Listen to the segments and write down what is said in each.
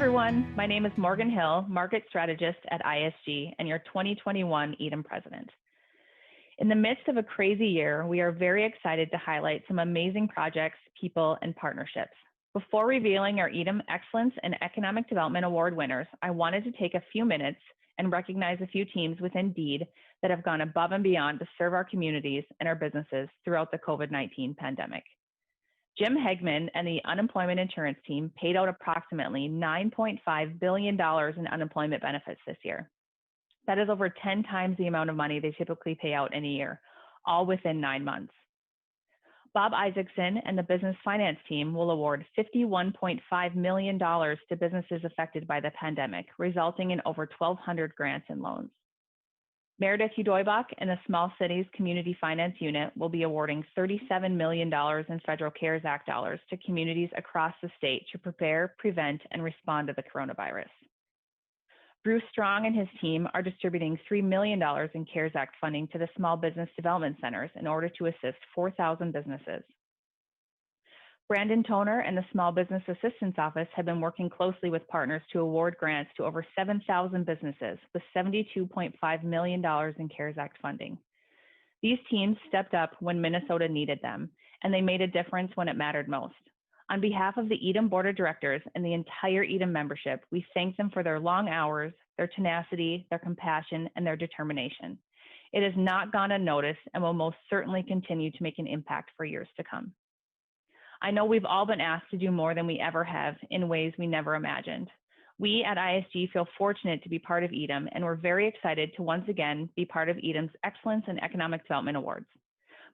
everyone. My name is Morgan Hill, Market Strategist at ISG and your 2021 EDAM President. In the midst of a crazy year, we are very excited to highlight some amazing projects, people, and partnerships. Before revealing our EDAM Excellence and Economic Development Award winners, I wanted to take a few minutes and recognize a few teams within DEED that have gone above and beyond to serve our communities and our businesses throughout the COVID-19 pandemic. Jim Hegman and the unemployment insurance team paid out approximately $9.5 billion in unemployment benefits this year. That is over 10 times the amount of money they typically pay out in a year, all within 9 months. Bob Isaacson and the business finance team will award $51.5 million to businesses affected by the pandemic, resulting in over 1,200 grants and loans. Meredith Udoybach and the Small Cities Community Finance Unit will be awarding $37 million in federal CARES Act dollars to communities across the state to prepare, prevent, and respond to the coronavirus. Bruce Strong and his team are distributing $3 million in CARES Act funding to the Small Business Development Centers in order to assist 4,000 businesses. Brandon Toner and the Small Business Assistance Office have been working closely with partners to award grants to over 7,000 businesses with $72.5 million in CARES Act funding. These teams stepped up when Minnesota needed them, and they made a difference when it mattered most. On behalf of the EDAM Board of Directors and the entire EDAM membership, we thank them for their long hours, their tenacity, their compassion, and their determination. It has not gone unnoticed and will most certainly continue to make an impact for years to come. I know we've all been asked to do more than we ever have in ways we never imagined. We at ISG feel fortunate to be part of EDAM, and we're very excited to once again be part of EDAM's Excellence in Economic Development Awards.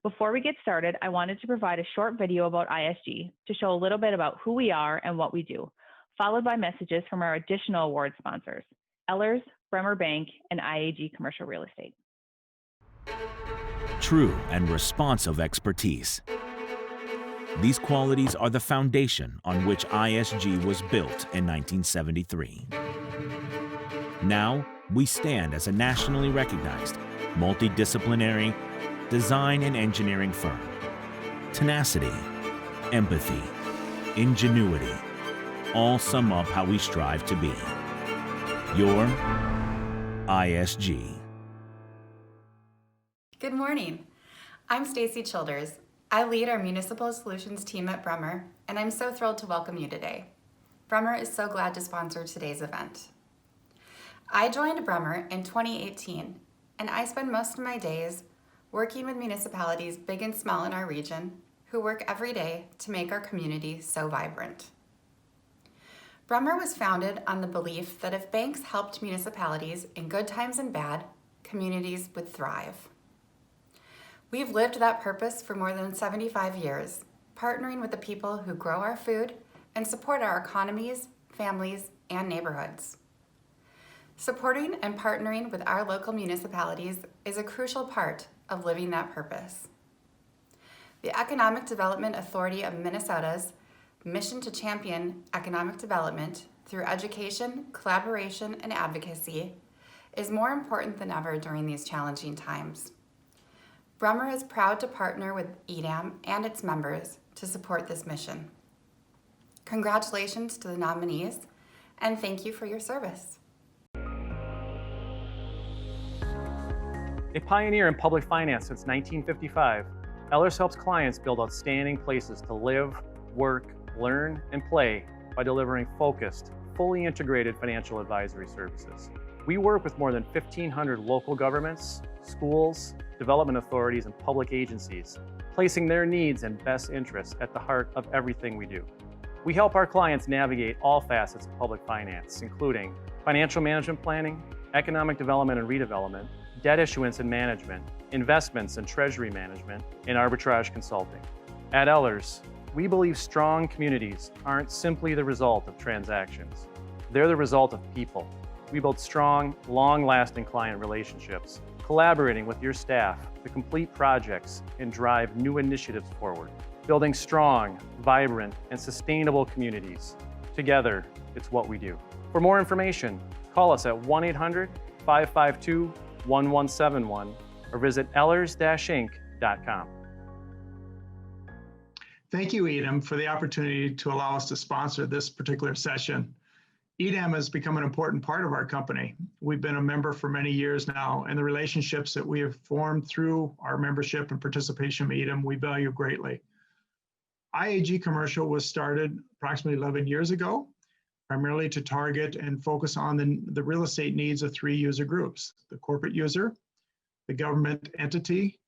Before we get started, I wanted to provide a short video about ISG to show a little bit about who we are and what we do, followed by messages from our additional award sponsors, Ellers, Bremer Bank, and IAG Commercial Real Estate. True and responsive expertise. These qualities are the foundation on which ISG was built in 1973. Now, we stand as a nationally recognized, multidisciplinary design and engineering firm. Tenacity, empathy, ingenuity, all sum up how we strive to be. Your ISG. Good morning. I'm Stacy Childers. I lead our Municipal Solutions team at Bremer, and I'm so thrilled to welcome you today. Bremer is so glad to sponsor today's event. I joined Bremer in 2018, and I spend most of my days working with municipalities big and small in our region who work every day to make our community so vibrant. Bremer was founded on the belief that if banks helped municipalities in good times and bad, communities would thrive. We've lived that purpose for more than 75 years, partnering with the people who grow our food and support our economies, families, and neighborhoods. Supporting and partnering with our local municipalities is a crucial part of living that purpose. The Economic Development Authority of Minnesota's mission to champion economic development through education, collaboration, and advocacy is more important than ever during these challenging times. Bremer is proud to partner with EDAM and its members to support this mission. Congratulations to the nominees, and thank you for your service. A pioneer in public finance since 1955, Ellers helps clients build outstanding places to live, work, learn, and play by delivering focused, fully integrated financial advisory services. We work with more than 1,500 local governments, schools, development authorities, and public agencies, placing their needs and best interests at the heart of everything we do. We help our clients navigate all facets of public finance, including financial management planning, economic development and redevelopment, debt issuance and management, investments and treasury management, and arbitrage consulting. At Ellers, we believe strong communities aren't simply the result of transactions. They're the result of people. We build strong, long-lasting client relationships, collaborating with your staff to complete projects and drive new initiatives forward, building strong, vibrant, and sustainable communities. Together, it's what we do. For more information, call us at 1-800-552-1171 or visit ellers-inc.com. Thank you, EDAM, for the opportunity to allow us to sponsor this particular session. EDAM has become an important part of our company. We've been a member for many years now, and the relationships that we have formed through our membership and participation in EDAM, we value greatly. IAG Commercial was started approximately 11 years ago, primarily to target and focus on the real estate needs of three user groups: the corporate user, the government entity,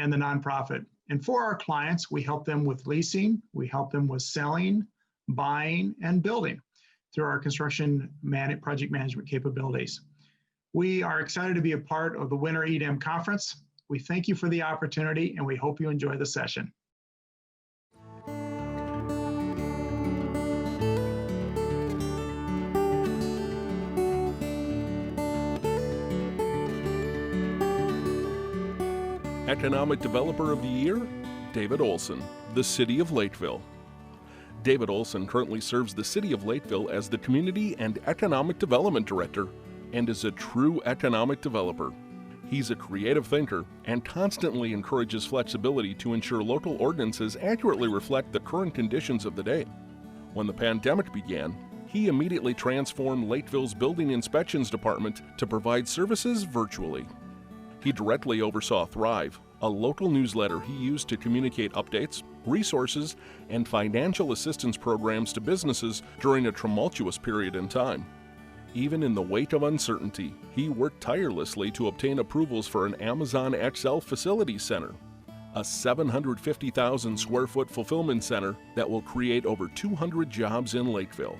and the nonprofit. And for our clients, we help them with leasing, we help them with selling, buying, and building through our construction project management capabilities. We are excited to be a part of the Winter EDAM Conference. We thank you for the opportunity, and we hope you enjoy the session. Economic Developer of the Year, David Olson, the City of Lakeville. David Olson currently serves the City of Lakeville as the Community and Economic Development Director and is a true economic developer. He's a creative thinker and constantly encourages flexibility to ensure local ordinances accurately reflect the current conditions of the day. When the pandemic began, he immediately transformed Lakeville's Building Inspections Department to provide services virtually. He directly oversaw Thrive, a local newsletter he used to communicate updates, resources, and financial assistance programs to businesses during a tumultuous period in time. Even in the wake of uncertainty, he worked tirelessly to obtain approvals for an Amazon XL facility center, a 750,000 square foot fulfillment center that will create over 200 jobs in Lakeville.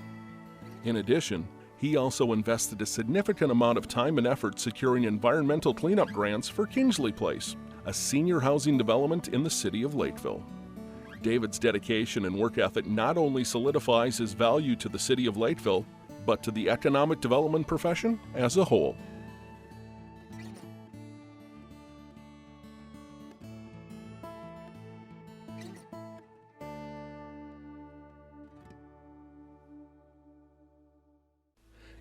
In addition, he also invested a significant amount of time and effort securing environmental cleanup grants for Kingsley Place, a senior housing development in the city of Lakeville. David's dedication and work ethic not only solidifies his value to the city of Lakeville, but to the economic development profession as a whole.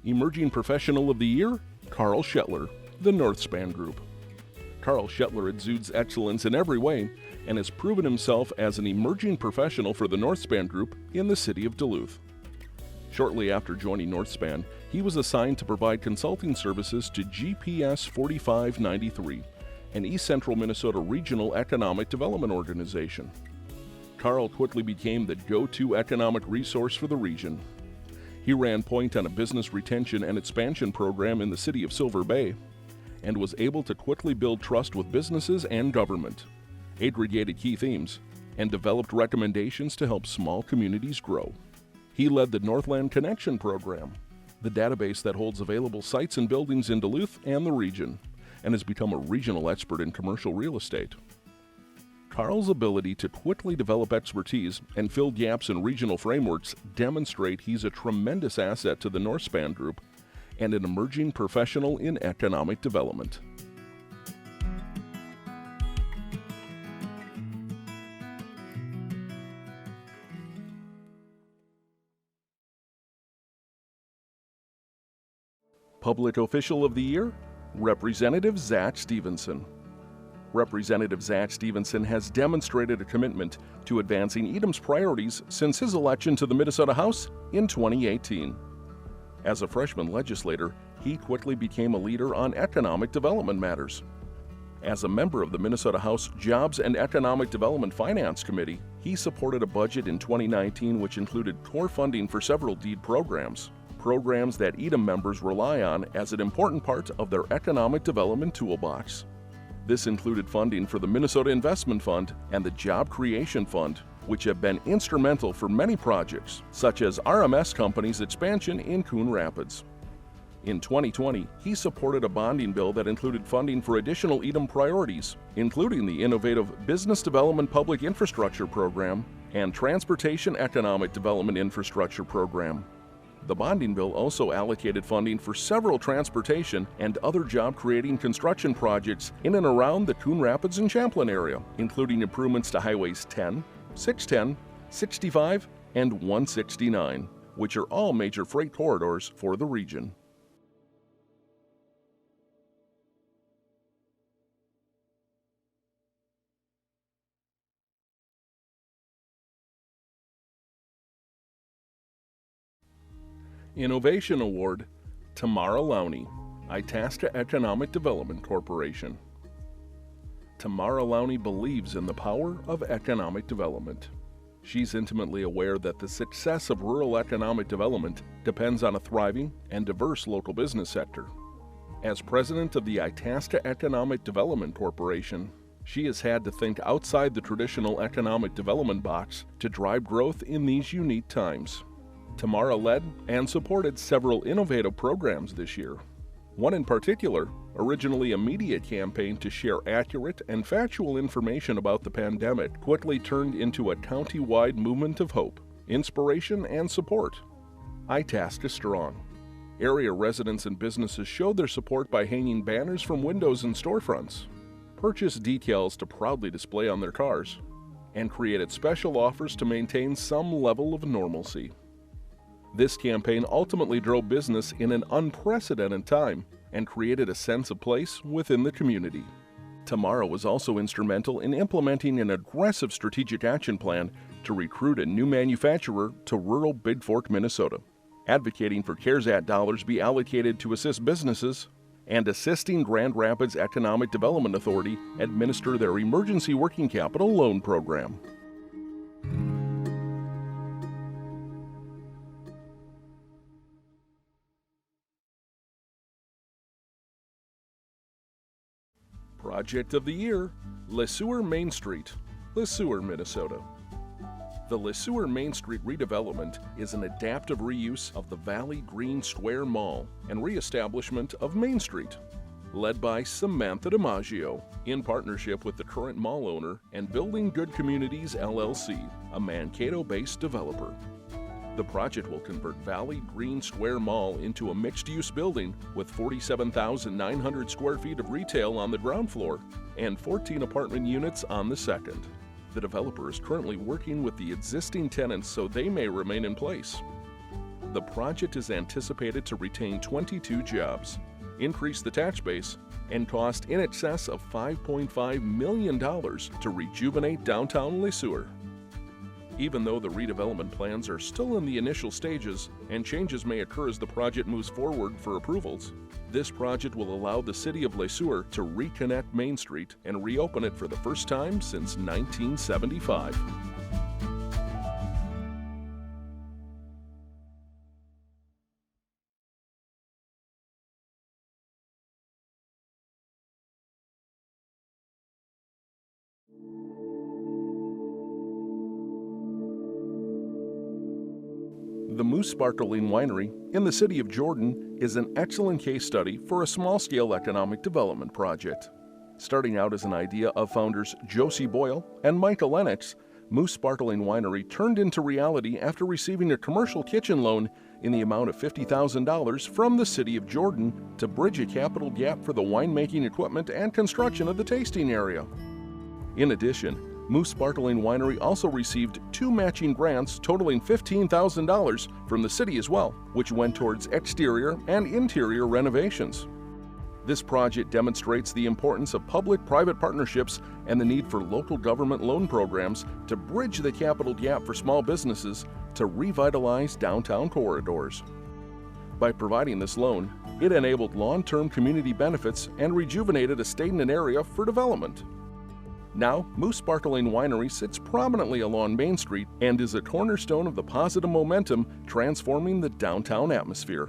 Emerging Professional of the Year, Carl Shetler, the Northspan Group. Carl Shetler exudes excellence in every way and has proven himself as an emerging professional for the Northspan Group in the city of Duluth. Shortly after joining Northspan, he was assigned to provide consulting services to GPS 4593, an East Central Minnesota regional economic development organization. Carl quickly became the go-to economic resource for the region. He ran point on a business retention and expansion program in the city of Silver Bay and was able to quickly build trust with businesses and government, aggregated key themes, and developed recommendations to help small communities grow. He led the Northland Connection program, the database that holds available sites and buildings in Duluth and the region, and has become a regional expert in commercial real estate. Carl's ability to quickly develop expertise and fill gaps in regional frameworks demonstrate he's a tremendous asset to the Northspan Group and an emerging professional in economic development. Public Official of the Year, Representative Zach Stevenson. Representative Zach Stevenson has demonstrated a commitment to advancing EDAM's priorities since his election to the Minnesota House in 2018. As a freshman legislator, he quickly became a leader on economic development matters. As a member of the Minnesota House Jobs and Economic Development Finance Committee, he supported a budget in 2019 which included core funding for several DEED programs that EDAM members rely on as an important part of their economic development toolbox. This included funding for the Minnesota Investment Fund and the Job Creation Fund, which have been instrumental for many projects, such as RMS Company's expansion in Coon Rapids. In 2020, he supported a bonding bill that included funding for additional EDAM priorities, including the innovative Business Development Public Infrastructure Program and Transportation Economic Development Infrastructure Program. The bonding bill also allocated funding for several transportation and other job-creating construction projects in and around the Coon Rapids and Champlin area, including improvements to Highways 10, 610, 65, and 169, which are all major freight corridors for the region. Innovation Award, Tamara Lowney, Itasca Economic Development Corporation. Tamara Lowney believes in the power of economic development. She's intimately aware that the success of rural economic development depends on a thriving and diverse local business sector. As president of the Itasca Economic Development Corporation, she has had to think outside the traditional economic development box to drive growth in these unique times. Tamara led and supported several innovative programs this year. One in particular, originally a media campaign to share accurate and factual information about the pandemic, quickly turned into a county-wide movement of hope, inspiration, and support. Itasca Strong. Area residents and businesses showed their support by hanging banners from windows and storefronts, purchased decals to proudly display on their cars, and created special offers to maintain some level of normalcy. This campaign ultimately drove business in an unprecedented time and created a sense of place within the community. Tamara was also instrumental in implementing an aggressive strategic action plan to recruit a new manufacturer to rural Big Fork, Minnesota, advocating for CARES Act dollars be allocated to assist businesses, and assisting Grand Rapids Economic Development Authority administer their Emergency Working Capital Loan Program. Project of the Year, Le Sueur Main Street, Le Sueur, Minnesota. The Le Sueur Main Street redevelopment is an adaptive reuse of the Valley Green Square Mall and reestablishment of Main Street, led by Samantha DiMaggio, in partnership with the current mall owner and Building Good Communities LLC, a Mankato-based developer. The project will convert Valley Green Square Mall into a mixed-use building with 47,900 square feet of retail on the ground floor and 14 apartment units on the second. The developer is currently working with the existing tenants so they may remain in place. The project is anticipated to retain 22 jobs, increase the tax base, and cost in excess of $5.5 million to rejuvenate downtown Le Sueur. Even though the redevelopment plans are still in the initial stages and changes may occur as the project moves forward for approvals, this project will allow the city of Le Sueur to reconnect Main Street and reopen it for the first time since 1975. The Moose Sparkling Winery in the city of Jordan is an excellent case study for a small-scale economic development project. Starting out as an idea of founders Josie Boyle and Michael Lennox, Moose Sparkling Winery turned into reality after receiving a commercial kitchen loan in the amount of $50,000 from the city of Jordan to bridge a capital gap for the winemaking equipment and construction of the tasting area. In addition, Moose Sparkling Winery also received 2 matching grants totaling $15,000 from the city as well, which went towards exterior and interior renovations. This project demonstrates the importance of public-private partnerships and the need for local government loan programs to bridge the capital gap for small businesses to revitalize downtown corridors. By providing this loan, it enabled long-term community benefits and rejuvenated a stagnant area for development. Now, Moose Sparkling Winery sits prominently along Main Street and is a cornerstone of the positive momentum transforming the downtown atmosphere.